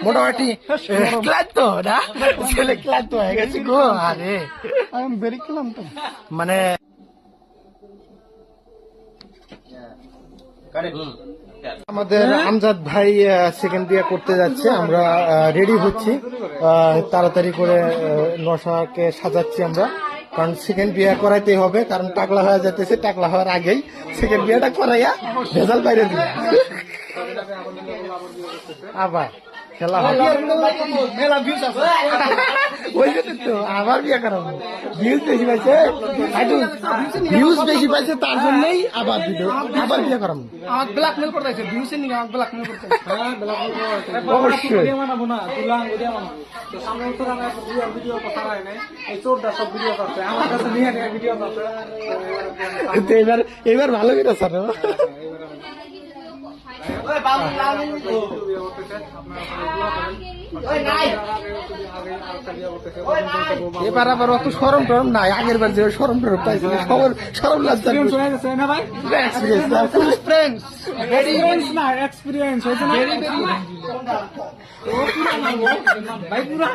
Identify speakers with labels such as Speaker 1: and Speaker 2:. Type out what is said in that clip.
Speaker 1: মোটামুটি ক্লান্ত না ছেলে ক্লান্ত হয়ে গেছে গো। আরে
Speaker 2: আমি বেরিয়ে ক্লান্ত
Speaker 1: মানে আমাদের আমজাদ ভাই সেকেন্ড বিয়ে করতে যাচ্ছে, আমরা রেডি হচ্ছি তাড়াতাড়ি করে নশাকে সাজাচ্ছি আমরা, কারণ সেকেন্ড বিয়ে করাইতে হবে, কারণ টাকলা হয়ে যাইতেছে, টাকলা হওয়ার আগেই সেকেন্ড বিয়েটা করাইয়া ভেজাল বাইরে দিই আবার খেলা
Speaker 2: মেলা ভিউজ আছে
Speaker 1: ওই জন্য তো আবার বিয়ে করাবো, ভিউজ বেশি পাইছে, ভিউজ বেশি পাইছে তার জন্যই আবার আবার বিয়ে করাবো।
Speaker 2: আমাকে ব্ল্যাকমেল করতেছে ভিউজ এর নিয়ে আমাকে ব্ল্যাকমেল করতেছে
Speaker 1: অবশ্যই
Speaker 2: বানাবো না তুলাং ভিডিও বানাবো তো সামনে তো আমরা ভিডিও কথা রায় নাই এই চোরটা সব ভিডিও করতে আমার কাছে নিয়ে ভিডিও করতে
Speaker 1: এবার ভালো করে স্যার এবার আবার অত সরম টরম নাই, আগের বার যে সরম টরম পাইছিল সরম লজ্জা
Speaker 2: এক্সপিরিয়েন্স হয়েছে না ভাই পুরা